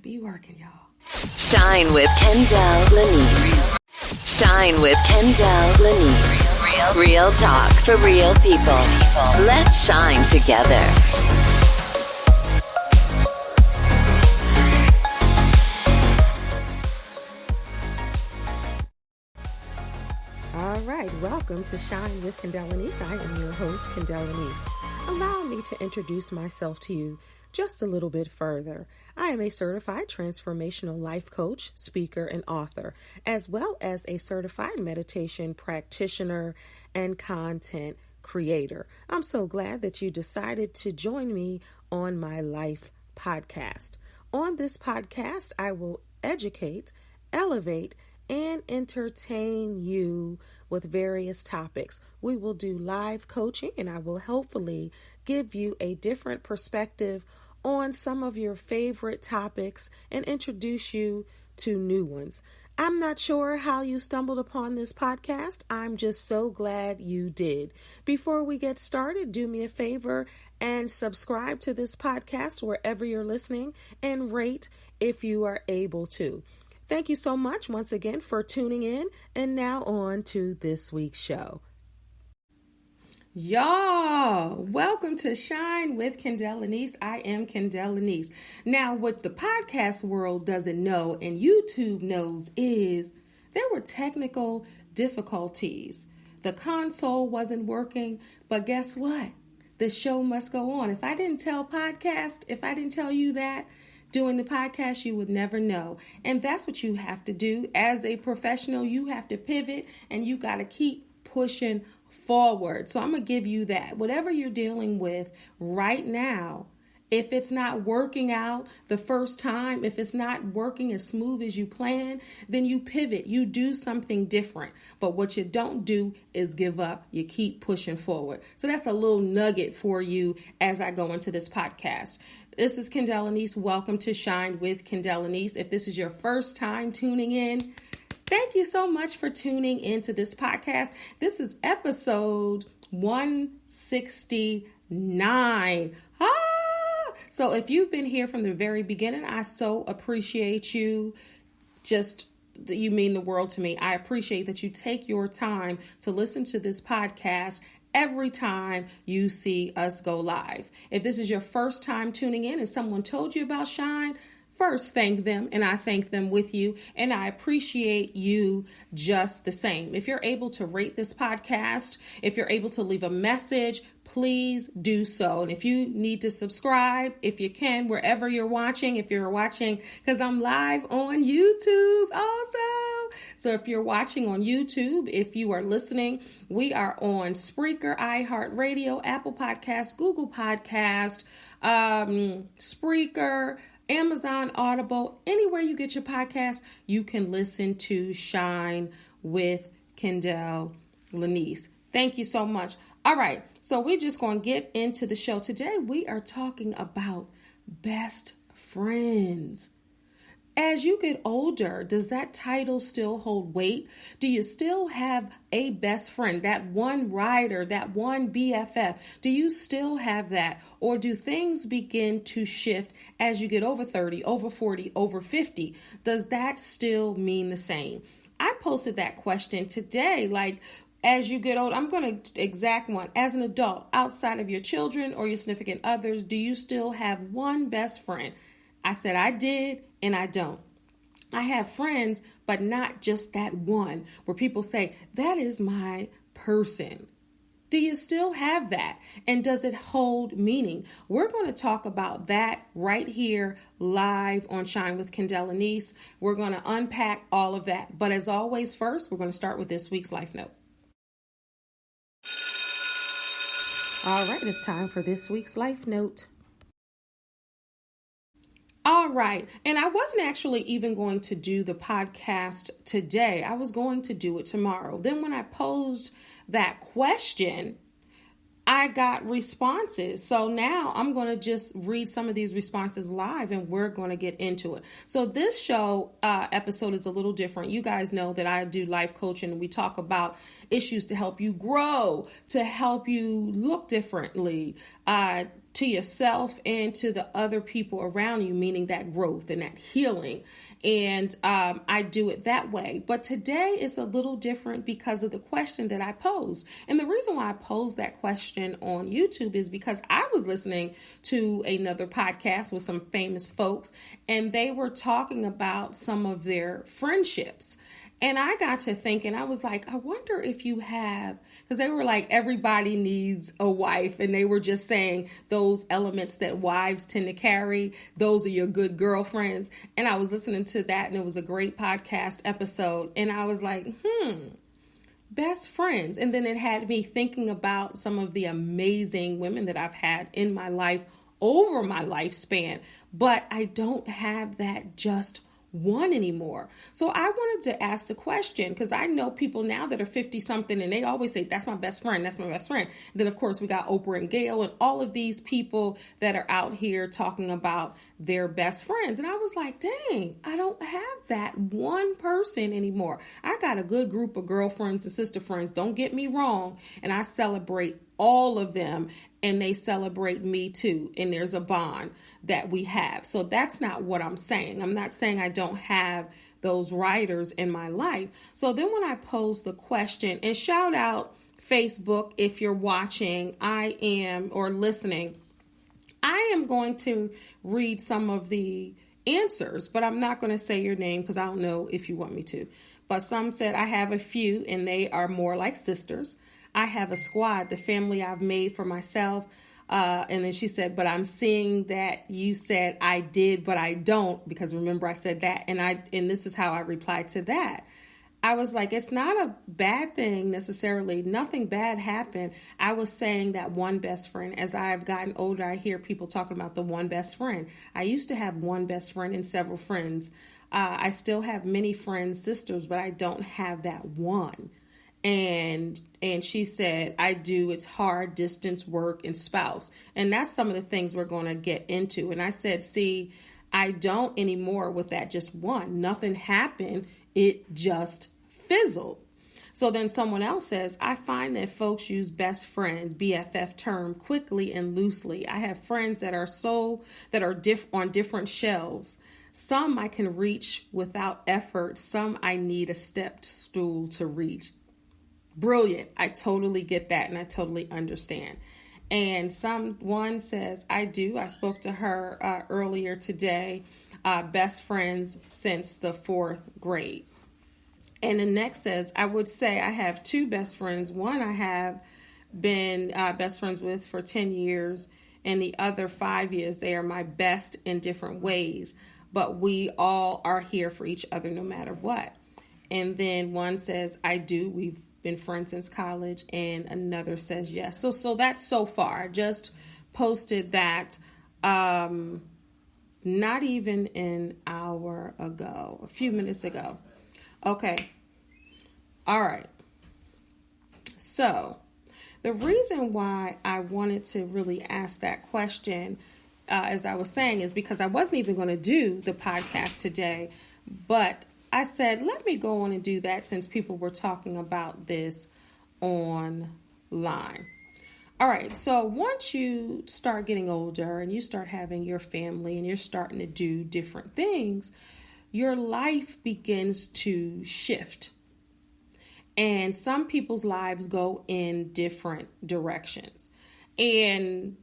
might be working, y'all. Shine with Kendall Lanise. Shine with Kendall Lanise. Real talk for real people. Let's shine together. All right, welcome to Shine with Kendall Lanise. I am your host, Kendall Lanise. Allow me to introduce myself to you just a little bit further. I am a certified transformational life coach, speaker, and author, as well as a certified meditation practitioner and content creator. I'm so glad that you decided to join me on my life podcast. On this podcast, I will educate, elevate, and entertain you with various topics. We will do live coaching, and I will hopefully give you a different perspective on some of your favorite topics and introduce you to new ones. I'm not sure how you stumbled upon this podcast. I'm just so glad you did. Before we get started, do me a favor and subscribe to this podcast wherever you're listening and rate if you are able to. Thank you so much once again for tuning in, and now on to this week's show. Y'all, welcome to Shine with Kendall Lanise. I am Kendall Lanise. Now, what the podcast world doesn't know and YouTube knows is there were technical difficulties. The console wasn't working, but guess what? The show must go on. If I didn't tell you that, doing the podcast, you would never know. And that's what you have to do. As a professional, you have to pivot and you got to keep pushing forward. So I'm going to give you that. Whatever you're dealing with right now, if it's not working out the first time, if it's not working as smooth as you plan, then you pivot, you do something different. But what you don't do is give up. You keep pushing forward. So that's a little nugget for you as I go into this podcast. This is Kendall Lanise. Welcome to Shine with Kendall Lanise. If this is your first time tuning in, thank you so much for tuning into this podcast. This is episode 169. So if you've been here from the very beginning, I so appreciate you. You mean the world to me. I appreciate that you take your time to listen to this podcast every time you see us go live. If this is your first time tuning in and someone told you about Shine, first, thank them, and I thank them with you, and I appreciate you just the same. If you're able to rate this podcast, if you're able to leave a message, please do so. And if you need to subscribe, if you can, wherever you're watching, if you're watching, because I'm live on YouTube also. So if you're watching on YouTube, if you are listening, we are on Spreaker, iHeartRadio, Apple Podcast, Google Podcast, Spreaker, Amazon Audible, anywhere you get your podcast, you can listen to Shine with Kendall Lanise. Thank you so much. All right, so we're just going to get into the show. Today, we are talking about best friends. As you get older, does that title still hold weight? Do you still have a best friend, that one rider, that one BFF? Do you still have that? Or do things begin to shift as you get over 30, over 40, over 50? Does that still mean the same? I posted that question today, as you get old, I'm going to exact one. As an adult, outside of your children or your significant others, do you still have one best friend? I said I did, and I don't. I have friends, but not just that one, where people say, that is my person. Do you still have that? And does it hold meaning? We're going to talk about that right here live on Shine with Kendall Lanise. We're going to unpack all of that. But as always, first, we're going to start with this week's Life Note. All right, it's time for this week's Life Note. All right. And I wasn't actually even going to do the podcast today. I was going to do it tomorrow. Then when I posed that question, I got responses. So now I'm going to just read some of these responses live and we're going to get into it. So this show episode is a little different. You guys know that I do life coaching and we talk about issues to help you grow, to help you look differently, to yourself and to the other people around you, meaning that growth and that healing. And I do it that way. But today is a little different because of the question that I posed. And the reason why I posed that question on YouTube is because I was listening to another podcast with some famous folks, and they were talking about some of their friendships. And I got to thinking, I was like, I wonder if you have, because they were like, everybody needs a wife. And they were just saying those elements that wives tend to carry, those are your good girlfriends. And I was listening to that, and it was a great podcast episode. And I was like, best friends. And then it had me thinking about some of the amazing women that I've had in my life over my lifespan. But I don't have that just one anymore. So I wanted to ask the question, because I know people now that are 50 something, and they always say, that's my best friend. That's my best friend. Then of course we got Oprah and Gail and all of these people that are out here talking about their best friends. And I was like, dang, I don't have that one person anymore. I got a good group of girlfriends and sister friends. Don't get me wrong. And I celebrate all of them, and they celebrate me too. And there's a bond that we have. So that's not what I'm saying. I'm not saying I don't have those writers in my life. So then when I posed the question, and shout out Facebook if you're watching, or listening, I am going to read some of the answers, but I'm not going to say your name because I don't know if you want me to. But some said, I have a few, and they are more like sisters. I have a squad, the family I've made for myself. And then she said, but I'm seeing that you said I did, but I don't, because remember I said that. And this is how I replied to that. I was like, it's not a bad thing necessarily. Nothing bad happened. I was saying that one best friend. As I've gotten older, I hear people talking about the one best friend. I used to have one best friend and several friends. I still have many friends, sisters, but I don't have that one. And she said, I do. It's hard, distance, work, and spouse. And that's some of the things we're going to get into. And I said, see, I don't anymore with that just one. Nothing happened. It just fizzled. So then someone else says, I find that folks use best friends, BFF term, quickly and loosely. I have friends that are on different shelves. Some I can reach without effort. Some I need a stepped stool to reach. Brilliant. I totally get that, and I totally understand. And someone says, I do. I spoke to her earlier today. Best friends since the 4th grade. And the next says, I would say I have two best friends. One I have been best friends with for 10 years, and the other 5 years. They are my best in different ways, but we all are here for each other no matter what. And then one says, I do. We've been friends since college, and another says yes. So that's so far. I just posted that not even an hour ago, a few minutes ago. Okay. All right. So the reason why I wanted to really ask that question, as I was saying, is because I wasn't even going to do the podcast today, but I said, let me go on and do that since people were talking about this online. All right. So once you start getting older and you start having your family and you're starting to do different things, your life begins to shift. And some people's lives go in different directions. And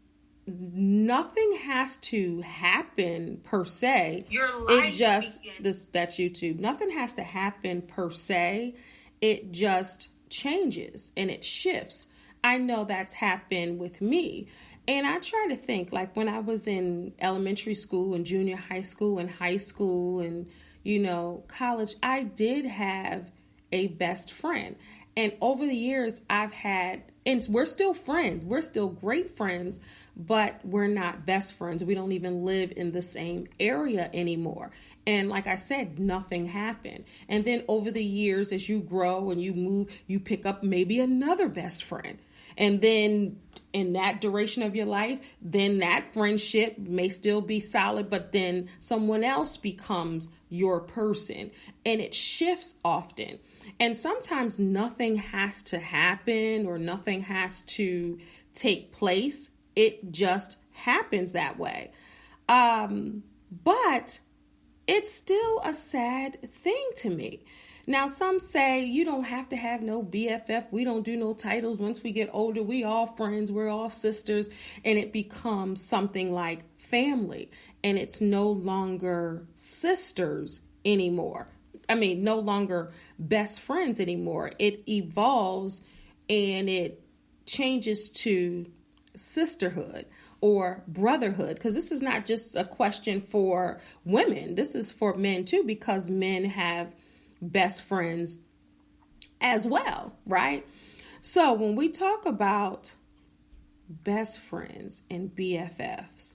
nothing has to happen per se. Your life that's YouTube. Nothing has to happen per se. It just changes and it shifts. I know that's happened with me. And I try to think, like when I was in elementary school and junior high school and high school and, college, I did have a best friend. And over the years I've had, and we're still friends. We're still great friends, but we're not best friends. We don't even live in the same area anymore. And like I said, nothing happened. And then over the years, as you grow and you move, you pick up maybe another best friend. And then in that duration of your life, then that friendship may still be solid, but then someone else becomes your person. And it shifts often. And sometimes nothing has to happen or nothing has to take place. It just happens that way. But it's still a sad thing to me. Now, some say you don't have to have no BFF. We don't do no titles. Once we get older, we all friends. We're all sisters. And it becomes something like family. And it's no longer sisters anymore. I mean, no longer best friends anymore. It evolves and it changes to sisterhood or brotherhood, because this is not just a question for women. This is for men too, because men have best friends as well, right? So when we talk about best friends and BFFs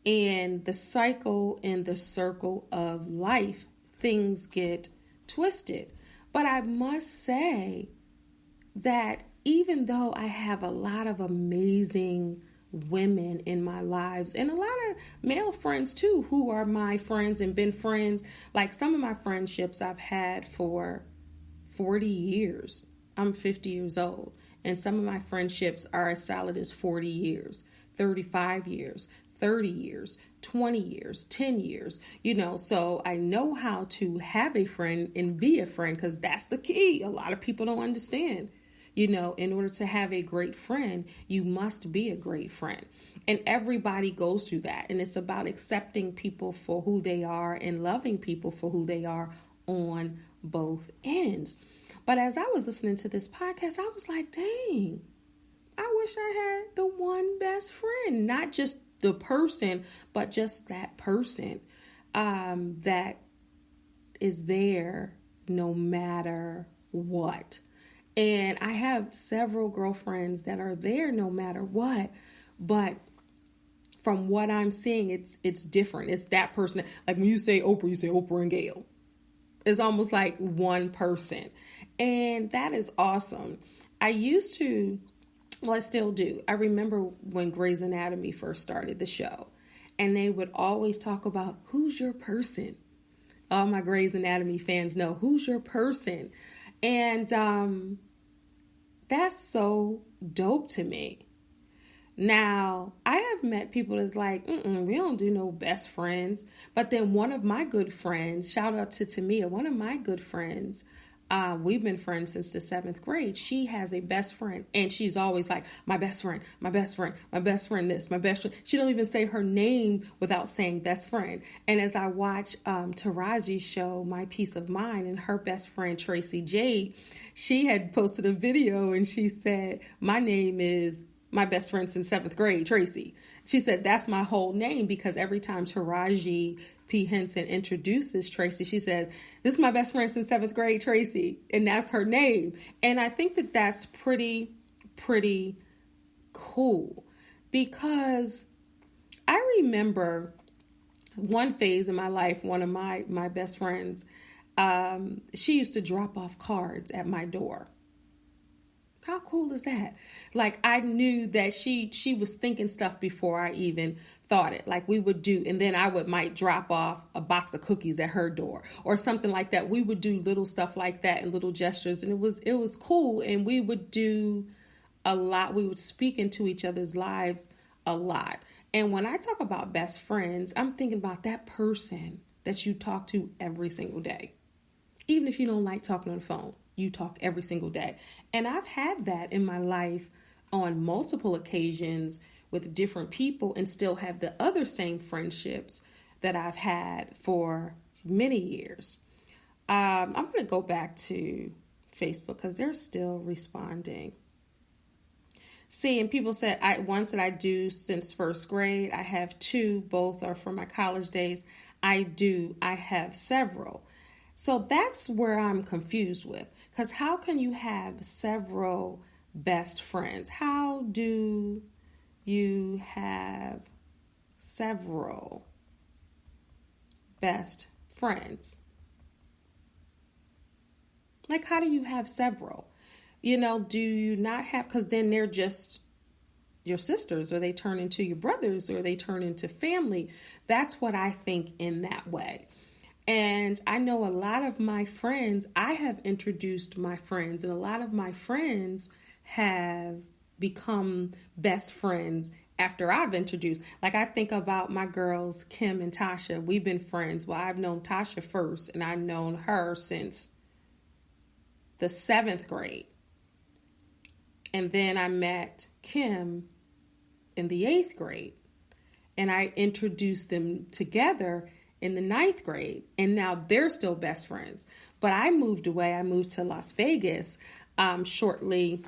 and the cycle and the circle of life, things get twisted. But I must say that even though I have a lot of amazing women in my lives and a lot of male friends too, who are my friends and been friends, like some of my friendships I've had for 40 years. I'm 50 years old, and some of my friendships are as solid as 40 years, 35 years, 30 years, 20 years, 10 years, so I know how to have a friend and be a friend, because that's the key. A lot of people don't understand. In order to have a great friend, you must be a great friend. And everybody goes through that. And it's about accepting people for who they are and loving people for who they are on both ends. But as I was listening to this podcast, I was like, dang, I wish I had the one best friend, not just the person, but just that person that is there no matter what. And I have several girlfriends that are there no matter what, but from what I'm seeing, it's different. It's that person. Like when you say Oprah and Gail. It's almost like one person. And that is awesome. I still do. I remember when Grey's Anatomy first started the show, and they would always talk about, who's your person? All my Grey's Anatomy fans know, who's your person? And that's so dope to me. Now, I have met people that's like, we don't do no best friends. But then one of my good friends, shout out to Tamia, one of my good friends, we've been friends since the 7th grade. She has a best friend, and she's always like, my best friend, my best friend, my best friend this, my best friend. She don't even say her name without saying best friend. And as I watch Taraji's show, My Peace of Mind, and her best friend, Tracy Jade, she had posted a video and she said, my name is my best friend since 7th grade, Tracy. She said, that's my whole name, because every time Taraji P. Henson introduces Tracy, she says, this is my best friend since 7th grade, Tracy. And that's her name. And I think that that's pretty cool, because I remember one phase in my life, one of my best friends, she used to drop off cards at my door. How cool is that? Like, I knew that she was thinking stuff before I even thought it. Like, we would do, and then I might drop off a box of cookies at her door or something like that. We would do little stuff like that and little gestures, and it was cool. And we would do a lot. We would speak into each other's lives a lot. And when I talk about best friends, I'm thinking about that person that you talk to every single day. Even if you don't like talking on the phone, you talk every single day. And I've had that in my life on multiple occasions with different people, and still have the other same friendships that I've had for many years. I'm going to go back to Facebook because they're still responding. See, and people said, ones that I do since 1st grade. I have 2, both are from my college days. I have several. So that's where I'm confused with, because how can you have several best friends? How do you have several best friends? Like, how do you have several? Do you not have, because then they're just your sisters, or they turn into your brothers, or they turn into family. That's what I think in that way. And I know a lot of my friends, I have introduced my friends, and a lot of my friends have become best friends after I've introduced. Like, I think about my girls, Kim and Tasha. We've been friends. Well, I've known Tasha first, and I've known her since the 7th grade. And then I met Kim in the 8th grade. And I introduced them together in the 9th grade. And now they're still best friends. But I moved away. I moved to Las Vegas shortly.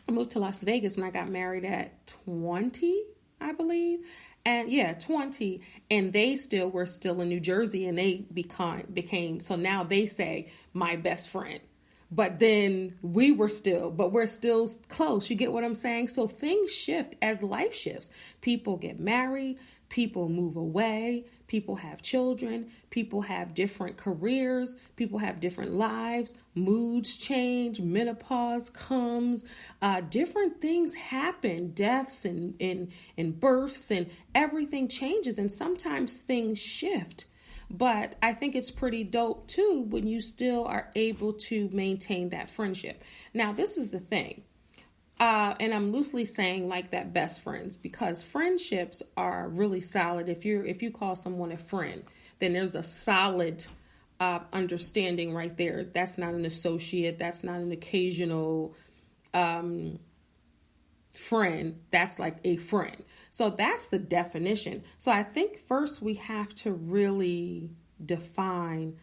I moved to Las Vegas when I got married at 20, I believe. And 20. And they were still in New Jersey, and they became, so now they say my best friend. But then we're still close. You get what I'm saying? So things shift as life shifts. People get married, people move away, people have children, people have different careers, people have different lives, moods change, menopause comes, different things happen, deaths and births, and everything changes, and sometimes things shift. But I think it's pretty dope, too, when you still are able to maintain that friendship. Now, this is the thing. And I'm loosely saying like that best friends, because friendships are really solid. If you call someone a friend, then there's a solid understanding right there. That's not an associate. That's not an occasional friend. That's like a friend. So that's the definition. So I think first we have to really define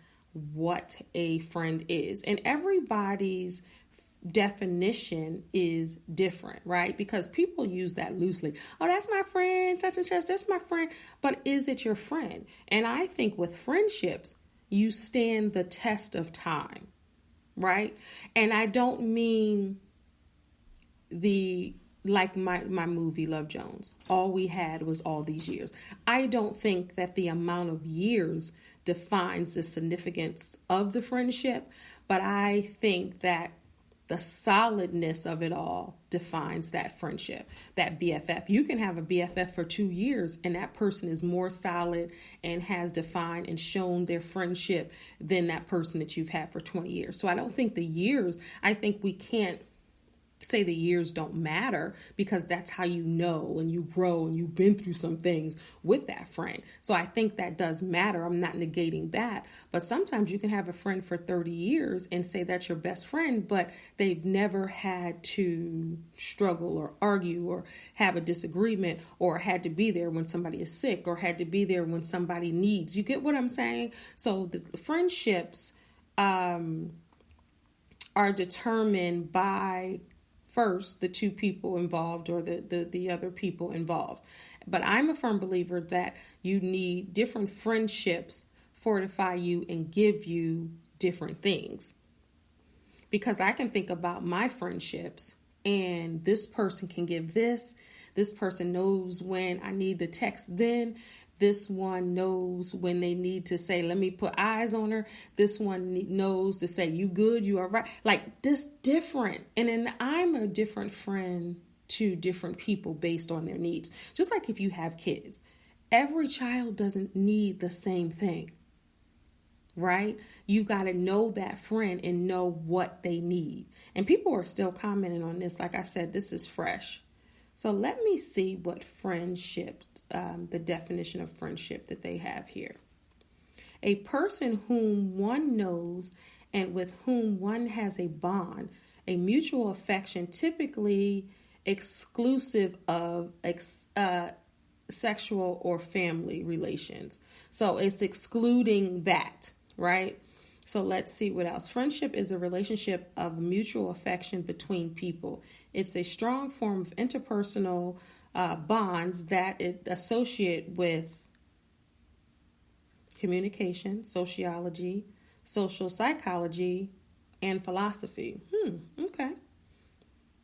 what a friend is. And everybody's definition is different, right? Because people use that loosely. Oh, that's my friend, such and such, that's my friend. But is it your friend? And I think with friendships, you stand the test of time, right? And I don't mean like my movie Love Jones. All we had was all these years. I don't think that the amount of years defines the significance of the friendship, but I think that the solidness of it all defines that friendship, that BFF. You can have a BFF for 2 years and that person is more solid and has defined and shown their friendship than that person that you've had for 20 years. So I don't think I think we can't say the years don't matter, because that's how you know and you grow and you've been through some things with that friend. So I think that does matter. I'm not negating that. But sometimes you can have a friend for 30 years and say that's your best friend, but they've never had to struggle or argue or have a disagreement or had to be there when somebody is sick or had to be there when somebody needs. You get what I'm saying? So the friendships are determined by first the two people involved or the other people involved. But I'm a firm believer that you need different friendships fortify you and give you different things. Because I can think about my friendships and this person can give this person knows when I need the text then. This one knows when they need to say, let me put eyes on her. This one knows to say, you good, you all right. Like this different. And then I'm a different friend to different people based on their needs. Just like if you have kids, every child doesn't need the same thing, right? You got to know that friend and know what they need. And people are still commenting on this. Like I said, this is fresh. So let me see what friendship, the definition of friendship that they have here. A person whom one knows and with whom one has a bond, a mutual affection, typically exclusive of sexual or family relations. So it's excluding that, right? So let's see what else. Friendship is a relationship of mutual affection between people. It's a strong form of interpersonal bonds that it associate with communication, sociology, social psychology, and philosophy.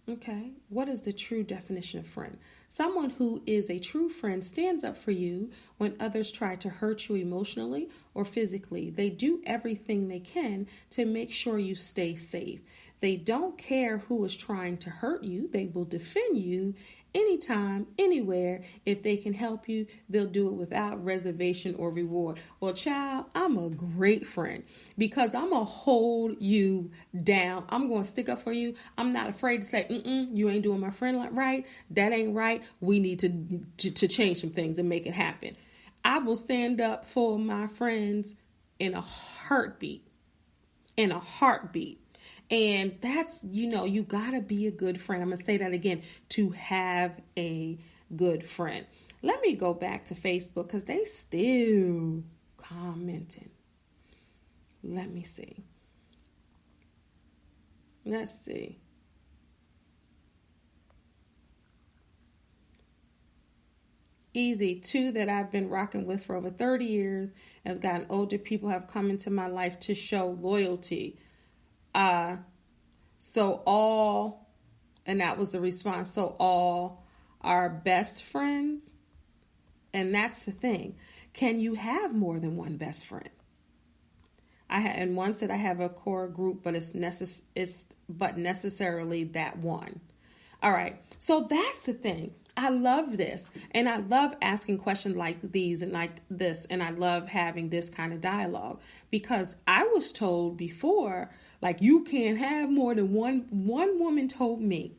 Okay. What is the true definition of friend? Someone who is a true friend stands up for you when others try to hurt you emotionally or physically. They do everything they can to make sure you stay safe. They don't care who is trying to hurt you. They will defend you anytime, anywhere. If they can help you, they'll do it without reservation or reward. Well, child, I'm a great friend because I'm going to hold you down. I'm going to stick up for you. I'm not afraid to say, you ain't doing my friend right. That ain't right. We need to change some things and make it happen. I will stand up for my friends in a heartbeat. In a heartbeat. And that's, you got to be a good friend. I'm going to say that again, to have a good friend. Let me go back to Facebook because they still commenting. Let me see. Let's see. Easy, two that I've been rocking with for over 30 years. I've gotten older. People have come into my life to show loyalty. So all, and that was the response. So all are best friends. And that's the thing. Can you have more than one best friend? And one said I have a core group, but it's necessarily that one. All right. So that's the thing. I love this. And I love asking questions like these and like this. And I love having this kind of dialogue because I was told before, like, you can't have more than one. One woman told me,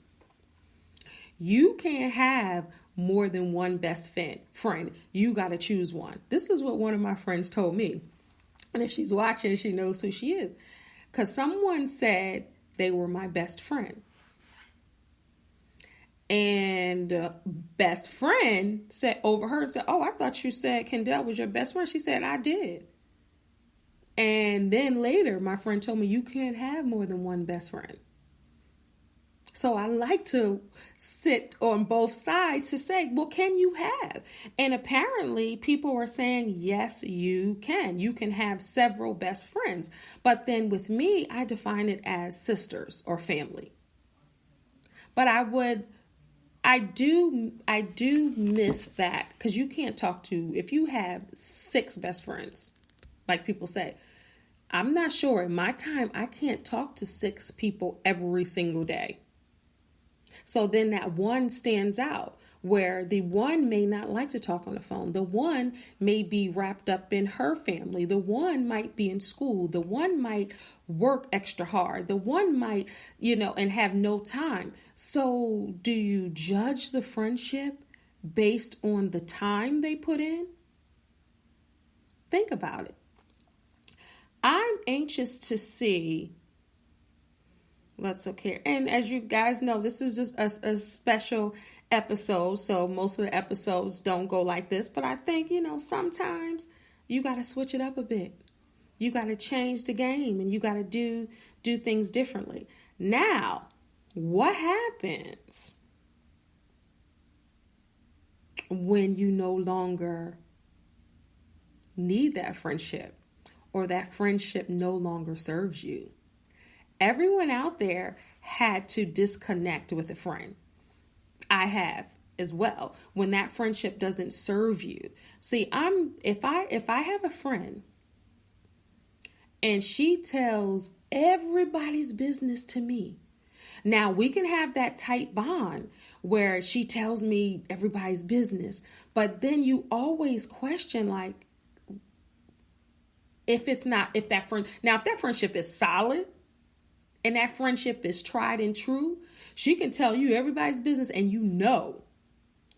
you can't have more than one best friend. You got to choose one. This is what one of my friends told me. And if she's watching, she knows who she is. Because someone said they were my best friend. And best friend overheard and said, oh, I thought you said Kendall was your best friend. She said, I did. And then later, my friend told me, you can't have more than one best friend. So I like to sit on both sides to say, well, can you have? And apparently people are saying, yes, you can. You can have several best friends. But then with me, I define it as sisters or family. But I do miss that because you can't talk to, if you have 6 best friends, like people say, I'm not sure in my time, I can't talk to 6 people every single day. So then that one stands out where the one may not like to talk on the phone. The one may be wrapped up in her family. The one might be in school. The one might work extra hard. The one might, and have no time. So do you judge the friendship based on the time they put in? Think about it. I'm anxious to see. Let's look here. And as you guys know, this is just a special episode. So most of the episodes don't go like this. But I think, sometimes you got to switch it up a bit. You got to change the game and you got to do things differently. Now, what happens when you no longer need that friendship or that friendship no longer serves you? Everyone out there had to disconnect with a friend. I have as well. When that friendship doesn't serve you. See, if I have a friend and she tells everybody's business to me. Now we can have that tight bond where she tells me everybody's business, but then you always question, like, if that friendship is solid, and that friendship is tried and true, she can tell you everybody's business and you know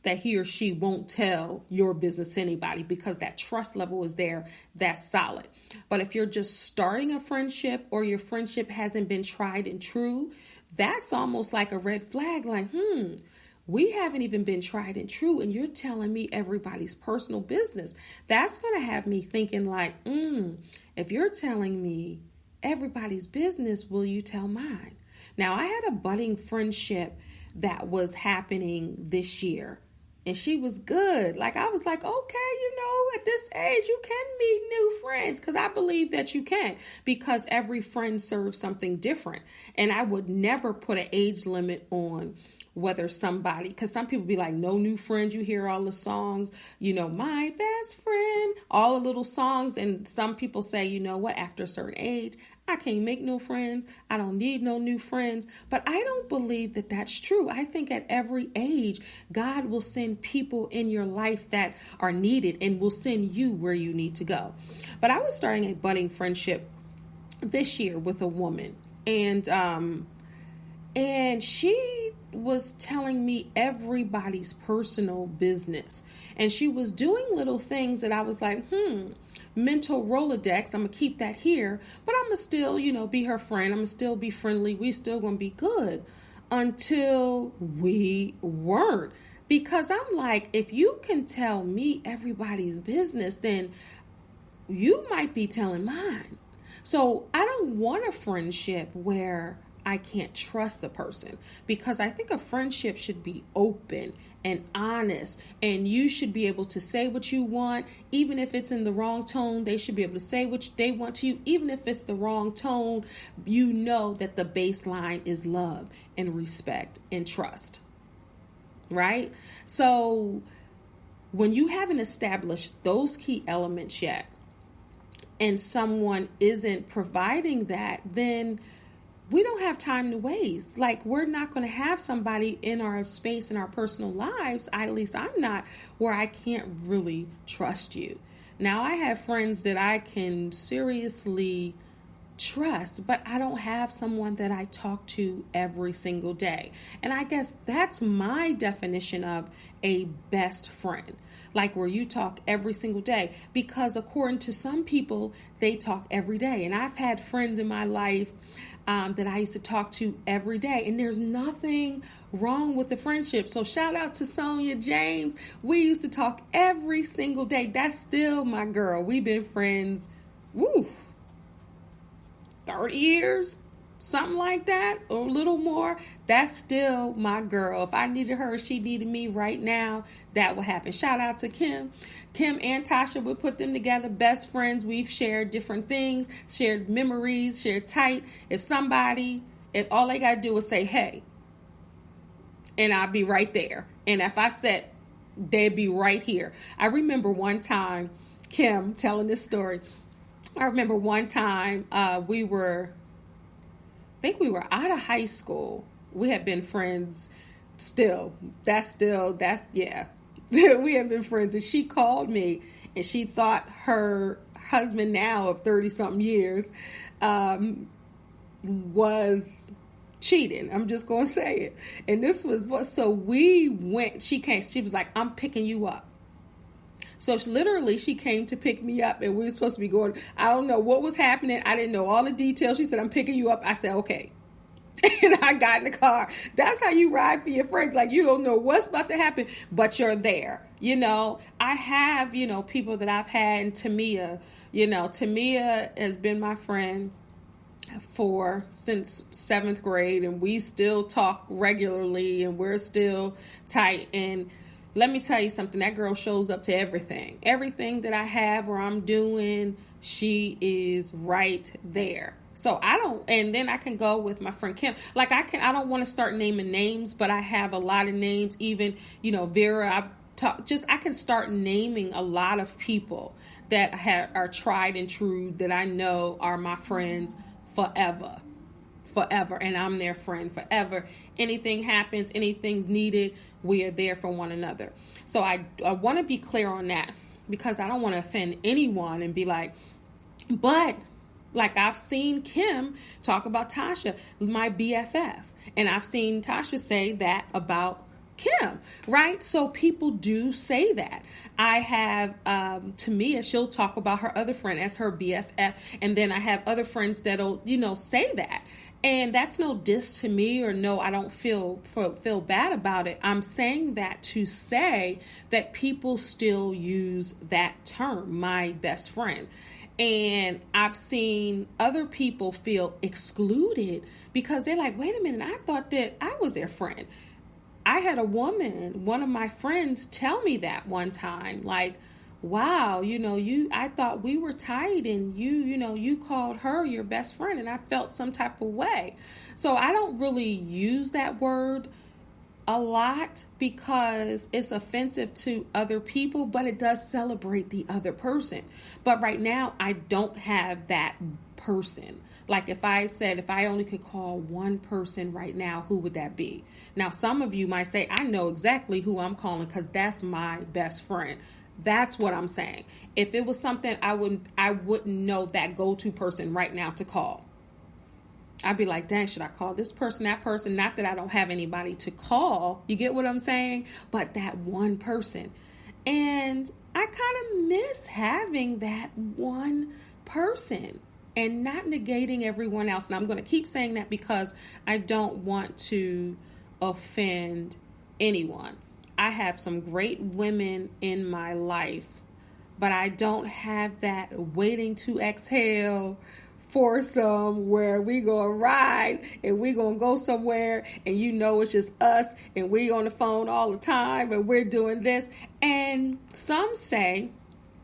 that he or she won't tell your business to anybody because that trust level is there, that's solid. But if you're just starting a friendship or your friendship hasn't been tried and true, that's almost like a red flag, like, we haven't even been tried and true and you're telling me everybody's personal business. That's going to have me thinking like, if you're telling me everybody's business, will you tell mine? Now, I had a budding friendship that was happening this year, and she was good. Like, I was like, okay, at this age, you can meet new friends, because I believe that you can, because every friend serves something different. And I would never put an age limit on whether somebody, because some people be like, no new friends. You hear all the songs, my best friend, all the little songs. And some people say, you know what, after a certain age, I can't make no friends. I don't need no new friends. But I don't believe that that's true. I think at every age, God will send people in your life that are needed and will send you where you need to go. But I was starting a budding friendship this year with a woman, and she was telling me everybody's personal business, and she was doing little things that I was like, mental Rolodex, I'm gonna keep that here, but I'm gonna still, be her friend. I'm gonna still be friendly. We still gonna be good, until we weren't. Because I'm like, if you can tell me everybody's business, then you might be telling mine. So I don't want a friendship where I can't trust the person, because I think a friendship should be open and honest, and you should be able to say what you want, even if it's in the wrong tone. They should be able to say what they want to you, even if it's the wrong tone. You know that the baseline is love and respect and trust, right? So when you haven't established those key elements yet, and someone isn't providing that, then we don't have time to waste. Like, we're not going to have somebody in our space, in our personal lives, at least I'm not, where I can't really trust you. Now, I have friends that I can seriously trust, but I don't have someone that I talk to every single day. And I guess that's my definition of a best friend. Like, where you talk every single day, because according to some people, they talk every day. And I've had friends in my life that I used to talk to every day, and there's nothing wrong with the friendship. So shout out to Sonia James. We used to talk every single day. That's still my girl. We've been friends, 30 years, something like that, or a little more. That's still my girl. If I needed her, she needed me right now, that would happen. Shout out to Kim and Tasha. We put them together, best friends. We've shared different things, shared memories, shared tight. If all they got to do is say, hey, and I'll be right there. And if I said, they'd be right here. I remember one time, Kim telling this story. I remember one time we were out of high school. We had been friends we have been friends. And she called me, and she thought her husband, now of 30 something years, was cheating. I'm just going to say it. And this was, so we went, she was like, I'm picking you up. So she came to pick me up, and we were supposed to be going, I don't know what was happening. I didn't know all the details. She said, I'm picking you up. I said, okay. And I got in the car. That's how you ride for your friends. Like, you don't know what's about to happen, but you're there. I have, people that I've had, and Tamia, Tamia has been my friend since 7th grade, and we still talk regularly, and we're still tight. And let me tell you something, that girl shows up to everything that I have or I'm doing. She is right there. So and then I can go with my friend Kim. Like, I don't want to start naming names, but I have a lot of names. Even, Vera, I can start naming a lot of people that are tried and true, that I know are my friends forever, and I'm their friend forever. Anything happens, anything's needed, we are there for one another. So I want to be clear on that, because I don't want to offend anyone and be like, but like, I've seen Kim talk about Tasha, my BFF, and I've seen Tasha say that about Kim, right? So people do say that. I have Tamia, she'll talk about her other friend as her BFF, and then I have other friends that'll, say that. And that's no diss to me, or no, I don't feel bad about it. I'm saying that to say that people still use that term, my best friend. And I've seen other people feel excluded because they're like, wait a minute, I thought that I was their friend. I had one of my friends tell me that one time, like, wow, I thought we were tight, and you called her your best friend, and I felt some type of way. So I don't really use that word a lot because it's offensive to other people, but it does celebrate the other person. But right now, I don't have that person. Like if I only could call one person right now, who would that be? Now, some of you might say, I know exactly who I'm calling because that's my best friend. That's what I'm saying. If it was something I wouldn't know that go-to person right now to call. I'd be like, dang, should I call this person, that person? Not that I don't have anybody to call. You get what I'm saying? But that one person. And I kind of miss having that one person and not negating everyone else. And I'm going to keep saying that because I don't want to offend anyone. I have some great women in my life, but I don't have that waiting to exhale foursome where we gonna ride and we gonna go somewhere and it's just us and we on the phone all the time and we're doing this. And some say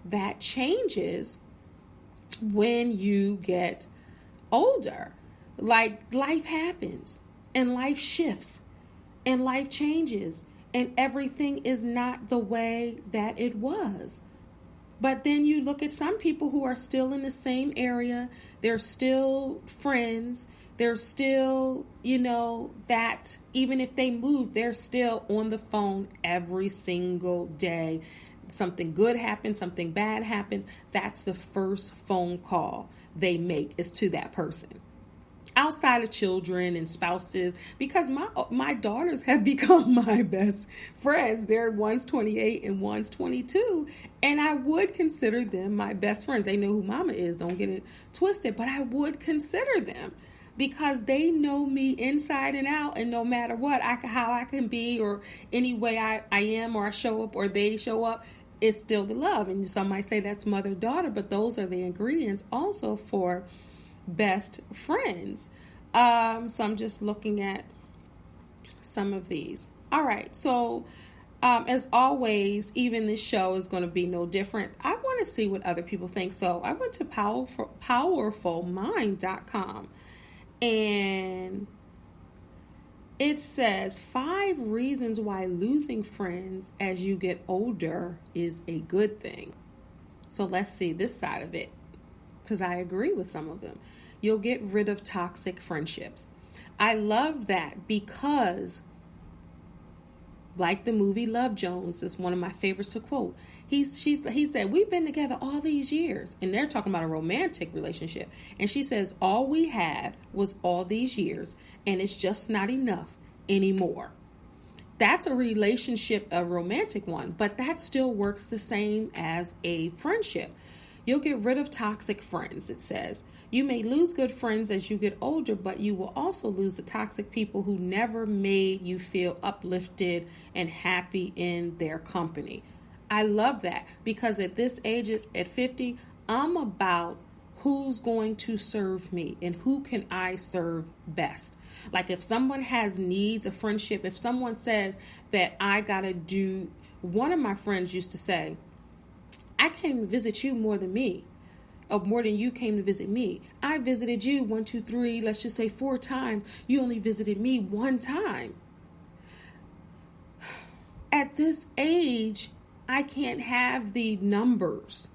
that changes when you get older. Like life happens and life shifts and life changes and everything is not the way that it was. But then you look at some people who are still in the same area. They're still friends. They're still, that even if they move, they're still on the phone every single day. Something good happens, something bad happens. That's the first phone call they make is to that person. Outside of children and spouses, because my daughters have become my best friends. One's 28 and one's 22, and I would consider them my best friends. They know who mama is, don't get it twisted, but I would consider them because they know me inside and out, and no matter what, how I can be or any way I am or I show up or they show up, it's still the love. And some might say that's mother-daughter, but those are the ingredients also for best friends. So I'm just looking at some of these. All right. So, as always, even this show is going to be no different. I want to see what other people think. So I went to powerfulmind.com and it says 5 reasons why losing friends as you get older is a good thing. So let's see this side of it, because I agree with some of them. You'll get rid of toxic friendships. I love that because, like the movie Love Jones, is one of my favorites to quote. He said, we've been together all these years, and they're talking about a romantic relationship. And she says, all we had was all these years, and it's just not enough anymore. That's a relationship, a romantic one, but that still works the same as a friendship. You'll get rid of toxic friends, it says. You may lose good friends as you get older, but you will also lose the toxic people who never made you feel uplifted and happy in their company. I love that because at this age, at 50, I'm about who's going to serve me and who can I serve best. Like if someone has needs, a friendship, if someone says that I got to do, one of my friends used to say, I came to visit you more than me. Or more than you came to visit me. I visited you 1, 2, 3, let's just say 4 times. You only visited me 1 time. At this age, I can't have the numbers.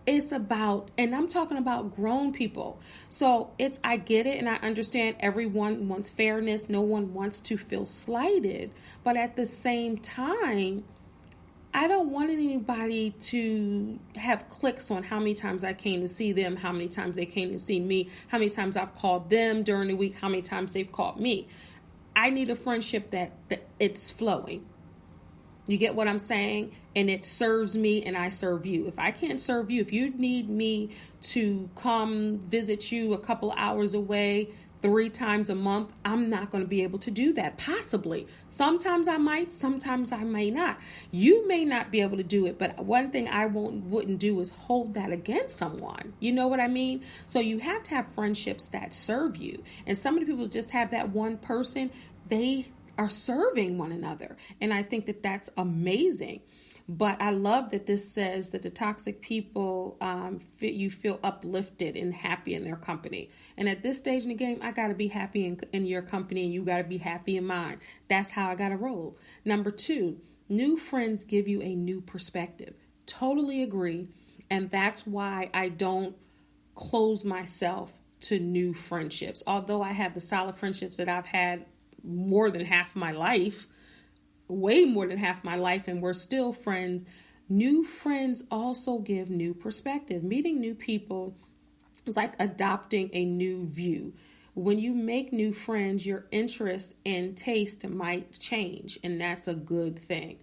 It's about, and I'm talking about grown people. So I get it and I understand everyone wants fairness. No one wants to feel slighted. But at the same time, I don't want anybody to have clicks on how many times I came to see them, how many times they came to see me, how many times I've called them during the week, how many times they've called me. I need a friendship that it's flowing. You get what I'm saying? And it serves me and I serve you. If I can't serve you, if you need me to come visit you a couple hours away 3 times a month, I'm not going to be able to do that. Possibly. Sometimes I might, sometimes I may not. You may not be able to do it, but one thing I wouldn't do is hold that against someone. You know what I mean? So you have to have friendships that serve you. And some of the people just have that one person, they are serving one another. And I think that that's amazing. But I love that this says that the toxic people, you feel uplifted and happy in their company. And at this stage in the game, I got to be happy in your company, and you got to be happy in mine. That's how I got to roll. Number 2, new friends give you a new perspective. Totally agree. And that's why I don't close myself to new friendships. Although I have the solid friendships that I've had more than half my life, way more than half my life, and we're still friends. New friends also give new perspective. Meeting new people is like adopting a new view. When you make new friends, your interest and taste might change, and that's a good thing.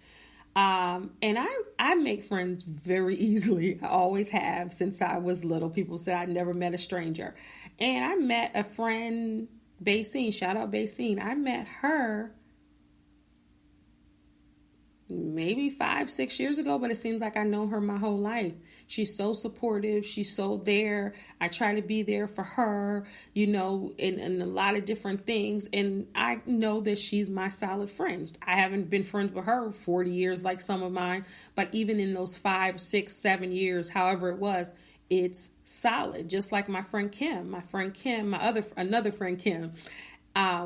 And I make friends very easily. I always have since I was little. People said I never met a stranger. And I met a friend, Basine, shout out Basine. I met her maybe 5-6 years ago, but it seems like I know her my whole life. She's so supportive. She's so there. I try to be there for her, in a lot of different things. And I know that she's my solid friend. I haven't been friends with her 40 years like some of mine, but even in those 5, 6, 7 years, however it was, it's solid. Just like my friend Kim, another friend Kim.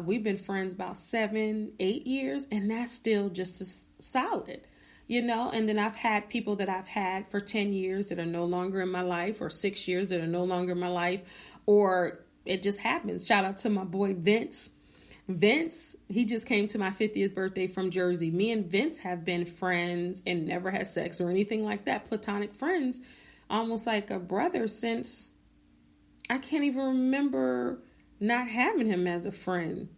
We've been friends about 7, 8 years, and that's still just as solid, and then I've had people that I've had for 10 years that are no longer in my life, or 6 years that are no longer in my life, or it just happens. Shout out to my boy, Vince. Vince, he just came to my 50th birthday from Jersey. Me and Vince have been friends and never had sex or anything like that. Platonic friends, almost like a brother since I can't even remember not having him as a friend,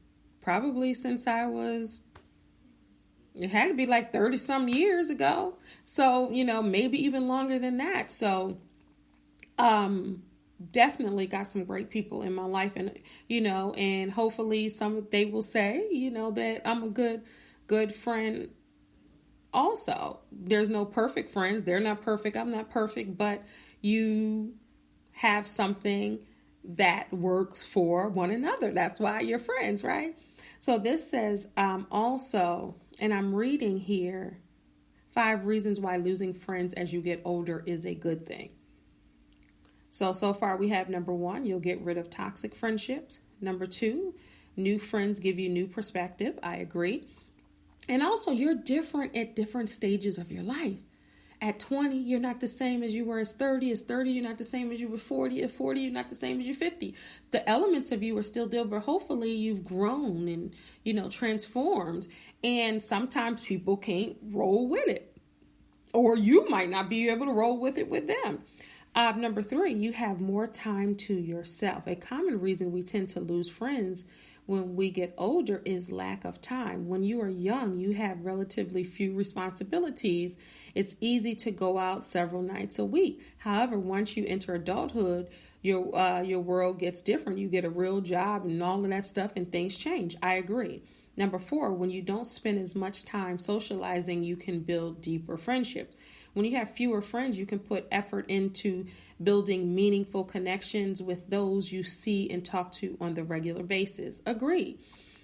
probably since it had to be like 30 some years ago. So, maybe even longer than that. So, definitely got some great people in my life, and, and hopefully they will say, that I'm a good friend. Also, there's no perfect friends. They're not perfect. I'm not perfect, but you have something that works for one another. That's why you're friends, right? So this says also, and I'm reading here, 5 reasons why losing friends as you get older is a good thing. So far we have number 1, you'll get rid of toxic friendships. Number 2, new friends give you new perspective. I agree. And also, you're different at different stages of your life. At 20, you're not the same as you were as 30. As 30, you're not the same as you were 40. At 40, you're not the same as you're 50. The elements of you are still there, but hopefully you've grown and, transformed. And sometimes people can't roll with it. Or you might not be able to roll with it with them. Number 3, you have more time to yourself. A common reason we tend to lose friends when we get older is lack of time. When you are young, you have relatively few responsibilities. It's easy to go out several nights a week. However, once you enter adulthood, your world gets different. You get a real job and all of that stuff, and things change. I agree. Number 4, when you don't spend as much time socializing, you can build deeper friendship. When you have fewer friends, you can put effort into building meaningful connections with those you see and talk to on the regular basis. Agree.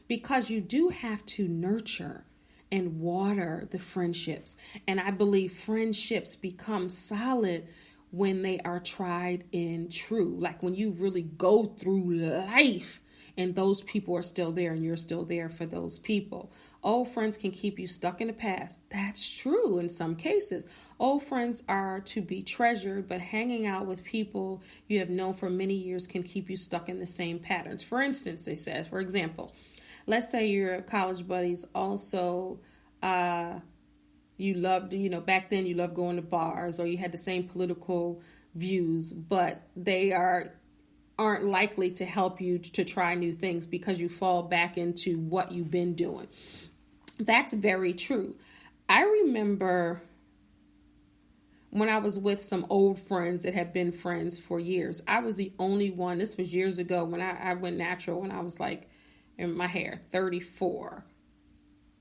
Because you do have to nurture and water the friendships. And I believe friendships become solid when they are tried and true. Like when you really go through life and those people are still there and you're still there for those people. Old friends can keep you stuck in the past. That's true in some cases. Old friends are to be treasured, but hanging out with people you have known for many years can keep you stuck in the same patterns. For instance, they said, for example, let's say your college buddies also, you loved, back then you loved going to bars, or you had the same political views, but they aren't likely to help you to try new things because you fall back into what you've been doing. That's very true. I remember when I was with some old friends that had been friends for years. I was the only one. This was years ago when I went natural when I was like in my hair, 34,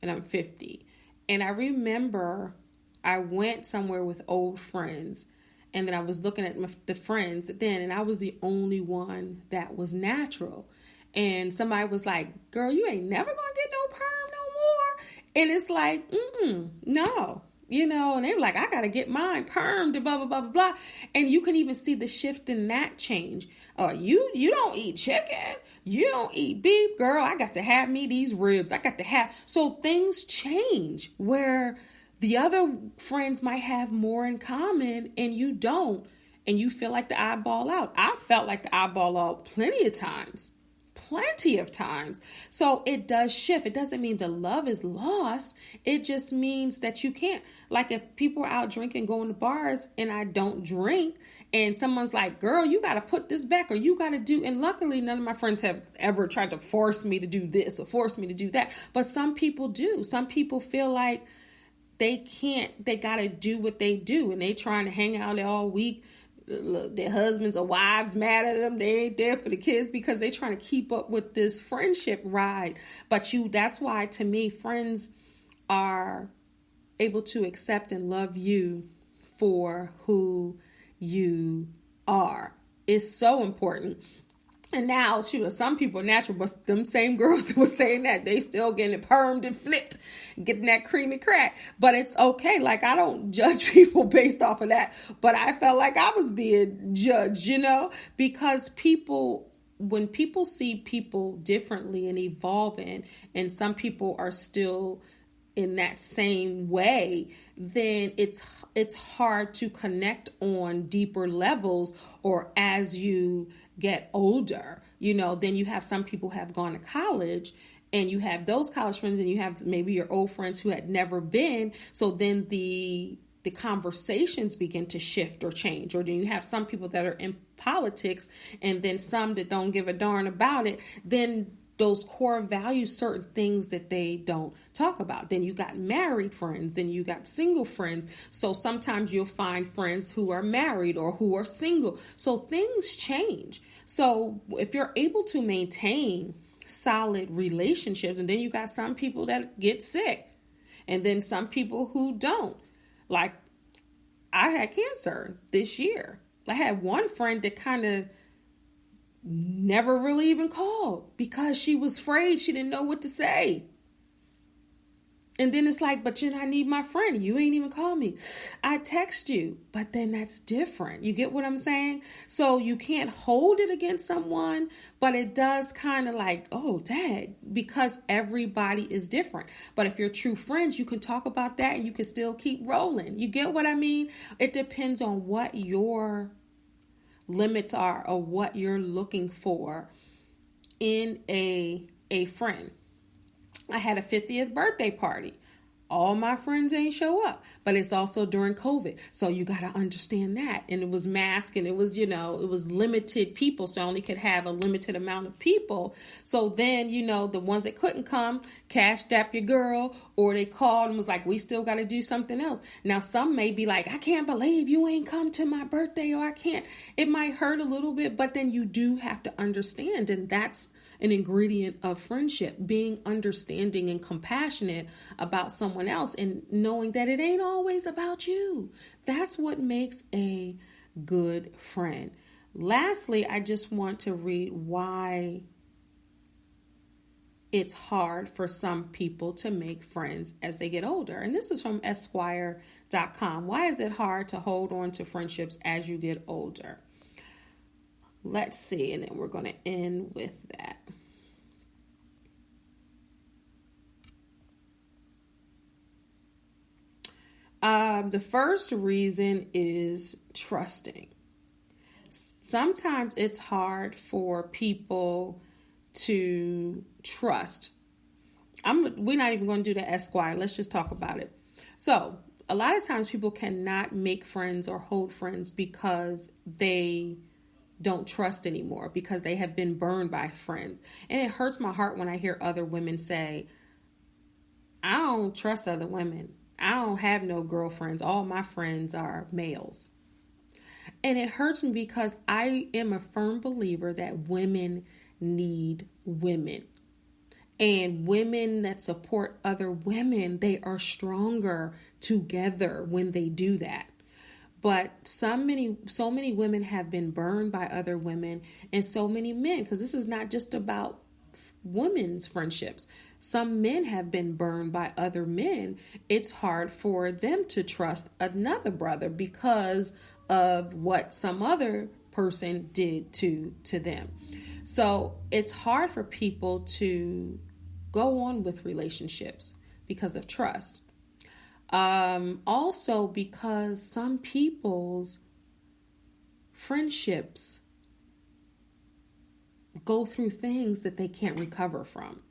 and I'm 50. And I remember I went somewhere with old friends, and then I was looking at the friends then, and I was the only one that was natural. And somebody was like, girl, you ain't never gonna get no perm no more. And it's like, no, and they were like, I got to get mine permed and blah, blah, blah, blah, blah. And you can even see the shift in that change. You don't eat chicken. You don't eat beef, girl. I got to have me these ribs. I got to have. So things change where the other friends might have more in common and you don't. And you feel like the eyeball out. I felt like the eyeball out plenty of times. So it does shift. It doesn't mean the love is lost. It just means that you can't. Like if people are out drinking, going to bars, and I don't drink, and someone's like, girl, you got to put this back, or you got to do. And luckily, none of my friends have ever tried to force me to do this or force me to do that. But some people do. Some people feel like they can't. They got to do what they do, and they trying to hang out all week. Their husbands or wives mad at them. They ain't there for the kids because they're trying to keep up with this friendship ride. But that's why, to me, friends are able to accept and love you for who you are. It's so important. And now, some people are natural, but them same girls that were saying that, they still getting it permed and flipped, getting that creamy crack. But it's okay. Like, I don't judge people based off of that. But I felt like I was being judged, because when people see people differently and evolving, and some people are still in that same way, then it's hard to connect on deeper levels. Or as you get older, then you have some people have gone to college, and you have those college friends, and you have maybe your old friends who had never been. So then the conversations begin to shift or change. Or then you have some people that are in politics, and then some that don't give a darn about it. Then those core values, certain things that they don't talk about. Then you got married friends, then you got single friends. So sometimes you'll find friends who are married or who are single. So things change. So if you're able to maintain solid relationships, and then you got some people that get sick, and then some people who don't. Like, I had cancer this year. I had one friend that kind of never really even called because she was afraid. She didn't know what to say. And then it's like, but I need my friend. You ain't even call me. I text you. But then that's different. You get what I'm saying? So you can't hold it against someone, but it does kind of like, oh, dang, because everybody is different. But if you're true friends, you can talk about that and you can still keep rolling. You get what I mean? It depends on what your limits are or what you're looking for in a friend. I had a 50th birthday party. All my friends ain't show up, but it's also during COVID. So you got to understand that. And it was masked, and it was, it was limited people. So I only could have a limited amount of people. So then, the ones that couldn't come, cashed up your girl, or they called and was like, we still got to do something else. Now, some may be like, I can't believe you ain't come to my birthday, or I can't. It might hurt a little bit, but then you do have to understand. And that's an ingredient of friendship, being understanding and compassionate about someone else and knowing that it ain't always about you. That's what makes a good friend. Lastly, I just want to read why it's hard for some people to make friends as they get older. And this is from Esquire.com. Why is it hard to hold on to friendships as you get older? Let's see, and then we're going to end with that. The first reason is trusting. Sometimes it's hard for people to trust. We're not even going to do the Esquire. Let's just talk about it. So a lot of times people cannot make friends or hold friends because they don't trust anymore, because they have been burned by friends. And it hurts my heart when I hear other women say, I don't trust other women. I don't have no girlfriends. All my friends are males. And it hurts me because I am a firm believer that women need women. And women that support other women, they are stronger together when they do that. But so many women have been burned by other women, and so many men, because this is not just about women's friendships. Some men have been burned by other men. It's hard for them to trust another brother because of what some other person did to them. So it's hard for people to go on with relationships because of trust. Also because some people's friendships go through things that they can't recover from.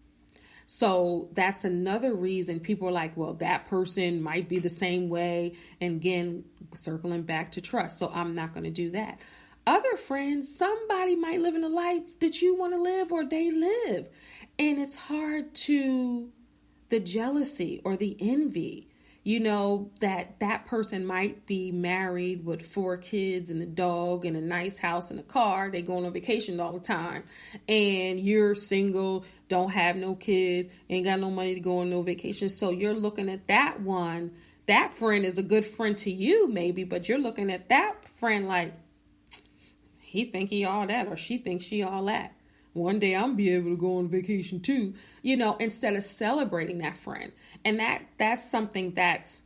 So that's another reason people are like, well, that person might be the same way. And again, circling back to trust. So I'm not going to do that. Other friends, somebody might live in a life that you want to live or they live. And it's hard to the jealousy or the envy. You know, that person might be married with 4 kids and a dog and a nice house and a car. They go on vacation all the time. And you're single, don't have no kids, ain't got no money to go on no vacation. So you're looking at that one. That friend is a good friend to you maybe, but you're looking at that friend like, he think he all that or she thinks she all that. One day I'm be able to go on vacation too, you know, instead of celebrating that friend. And that's something that's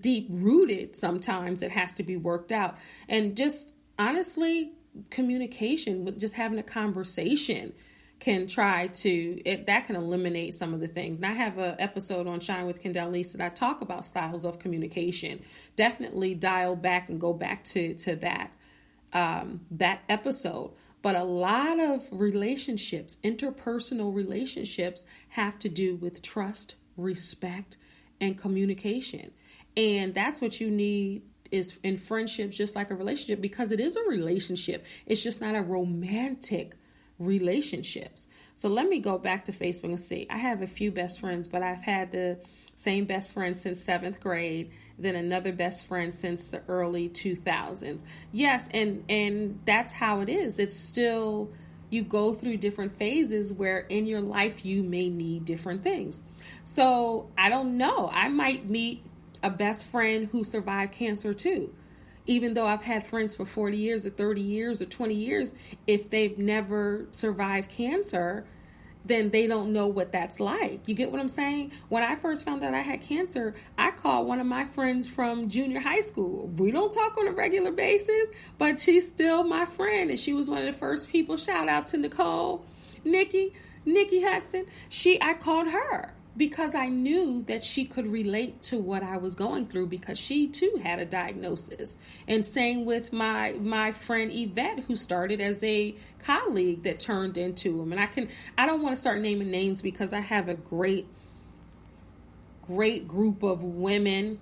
deep rooted. Sometimes it has to be worked out. And just honestly, communication with just having a conversation can that can eliminate some of the things. And I have an episode on Shine with Kendall Lisa that I talk about styles of communication. Definitely dial back and go back to that episode. But a lot of relationships, interpersonal relationships, have to do with trust, respect, and communication. And that's what you need is in friendships, just like a relationship, because it is a relationship. It's just not a romantic relationships. So let me go back to Facebook and see. I have a few best friends, but I've had the same best friend since 7th grade, then another best friend since the early 2000s. Yes, and that's how it is. It's still, you go through different phases where in your life you may need different things. So I don't know. I might meet a best friend who survived cancer too. Even though I've had friends for 40 years or 30 years or 20 years, if they've never survived cancer, then they don't know what that's like. You get what I'm saying? When I first found out I had cancer, I called one of my friends from junior high school. We don't talk on a regular basis, but she's still my friend. And she was one of the first people. Shout out to Nicole, Nikki Hudson. I called her because I knew that she could relate to what I was going through because she too had a diagnosis. And same with my friend Yvette, who started as a colleague that turned into him. And I don't want to start naming names because I have a great group of women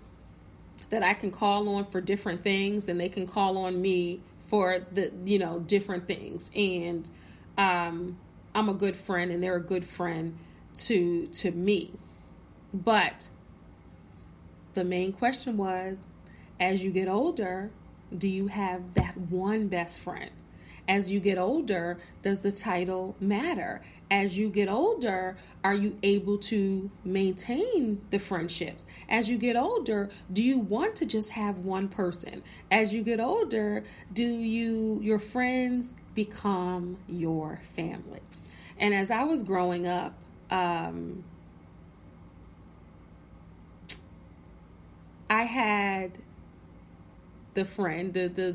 that I can call on for different things, and they can call on me for the, different things. And I'm a good friend and they're a good friend to me. But the main question was, as you get older, do you have that one best friend? As you get older, does the title matter? As you get older, are you able to maintain the friendships? As you get older, do you want to just have one person? As you get older, do your friends become your family? And as I was growing up, I had the friend, the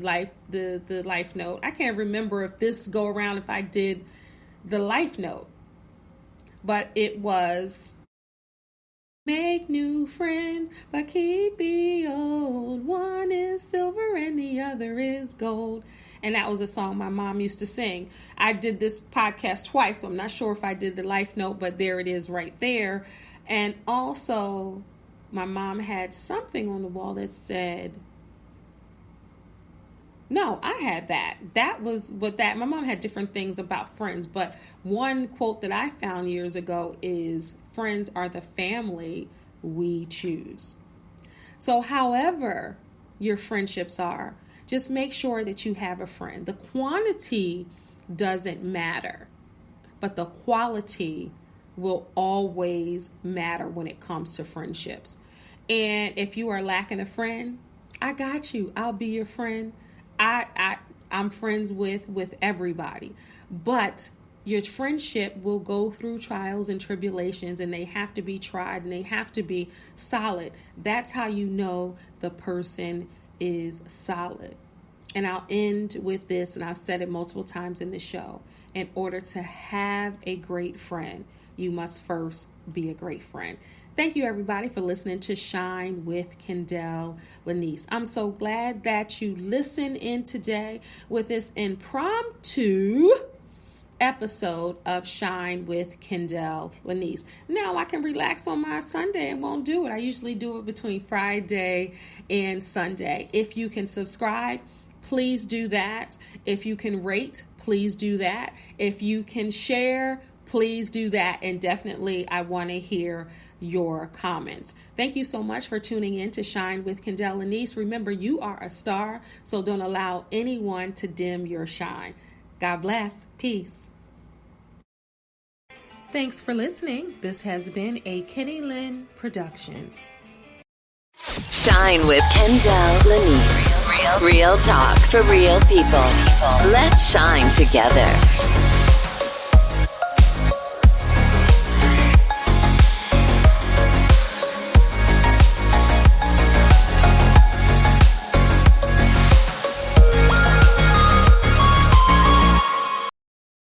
life note. I can't remember if this go around if I did the life note, but it was make new friends, but keep the old. One is silver and the other is gold. And that was a song my mom used to sing. I did this podcast twice, so I'm not sure if I did the life note, but there it is right there. And also, my mom had something on the wall that said, no, I had that. That was what that, my mom had different things about friends, but one quote that I found years ago is, friends are the family we choose. So however your friendships are, just make sure that you have a friend. The quantity doesn't matter, but the quality will always matter when it comes to friendships. And if you are lacking a friend, I got you. I'll be your friend. I'm friends with everybody. But Your friendship will go through trials and tribulations, and they have to be tried and they have to be solid. That's how you know the person is solid. And I'll end with this, and I've said it multiple times in the show. In order to have a great friend, you must first be a great friend. Thank you, everybody, for listening to Shine with Kendall Lanice. I'm so glad that you listened in today with this impromptu episode of Shine with Kendall Lanice. Now I can relax on my Sunday and won't do it. I usually do it between Friday and Sunday. If you can subscribe, please do that. If you can rate, please do that. If you can share, please do that. And definitely, I want to hear your comments. Thank you so much for tuning in to Shine with Kendall Lanice. Remember, you are a star, so don't allow anyone to dim your shine. God bless. Peace. Thanks for listening. This has been a Kenny Lynn production. Shine with Kendall Lanice. Real talk for real people. Let's shine together.